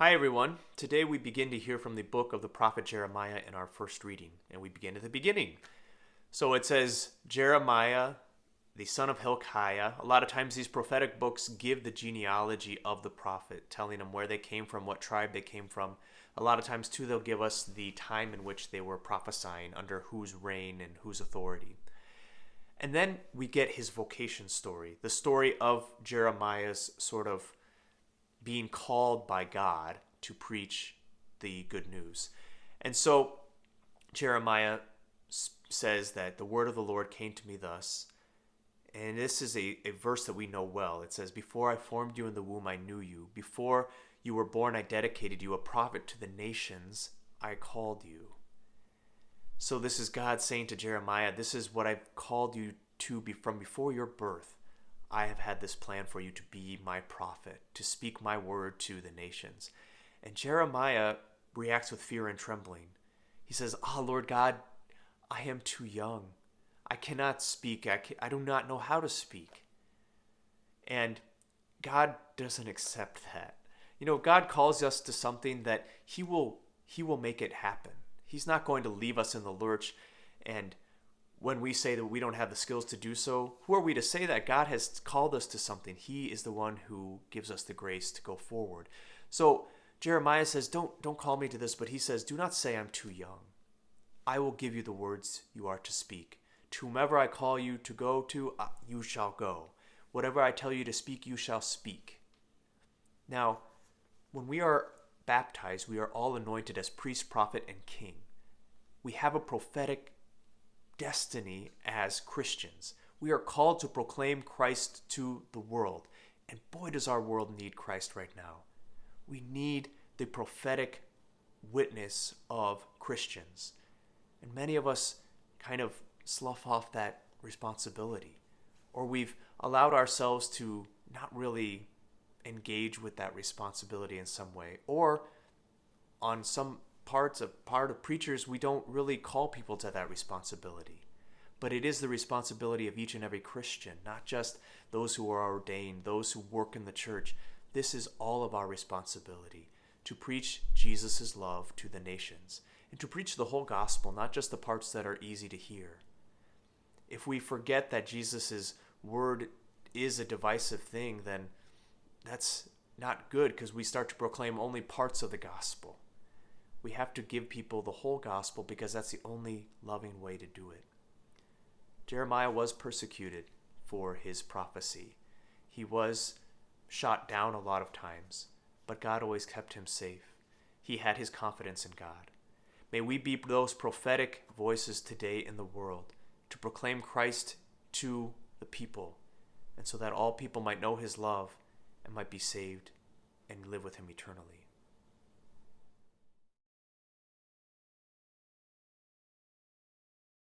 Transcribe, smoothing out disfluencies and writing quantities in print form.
Hi, everyone. Today we begin to hear from the book of the prophet Jeremiah in our first reading, and we begin at the beginning. So it says, Jeremiah, the son of Hilkiah. A lot of times these prophetic books give the genealogy of the prophet, telling them where they came from, what tribe they came from. A lot of times, too, they'll give us the time in which they were prophesying, under whose reign and whose authority. And then we get his vocation story, the story of Jeremiah's sort of being called by God to preach the good news. And so Jeremiah says that the word of the Lord came to me thus. And this is a verse that we know well. It says, "Before I formed you in the womb, I knew you. Before you were born, I dedicated you. A prophet to the nations, I called you." So this is God saying to Jeremiah, this is what I've called you to be from before your birth. I have had this plan for you to be my prophet, to speak my word to the nations. And Jeremiah reacts with fear and trembling. He says, Lord God, I am too young. I cannot speak. I do not know how to speak. And God doesn't accept that. You know, God calls us to something that He will make it happen. He's not going to leave us in the lurch. And when we say that we don't have the skills to do so, who are we to say that? God has called us to something. He is the one who gives us the grace to go forward. So Jeremiah says, don't call me to this, but he says, do not say I'm too young. I will give you the words you are to speak. To whomever I call you to go to, you shall go. Whatever I tell you to speak, you shall speak. Now, when we are baptized, we are all anointed as priest, prophet, and king. We have a prophetic destiny as Christians. We are called to proclaim Christ to the world. And boy, does our world need Christ right now. We need the prophetic witness of Christians. And many of us kind of slough off that responsibility. Or we've allowed ourselves to not really engage with that responsibility in some way. Or on some part of preachers, we don't really call people to that responsibility. But it is the responsibility of each and every Christian, not just those who are ordained, those who work in the church. This is all of our responsibility, to preach Jesus' love to the nations, and to preach the whole gospel, not just the parts that are easy to hear. If we forget that Jesus' word is a divisive thing, then that's not good, because we start to proclaim only parts of the gospel. We have to give people the whole gospel, because that's the only loving way to do it. Jeremiah was persecuted for his prophecy. He was shot down a lot of times, but God always kept him safe. He had his confidence in God. May we be those prophetic voices today in the world to proclaim Christ to the people, and so that all people might know his love and might be saved and live with him eternally.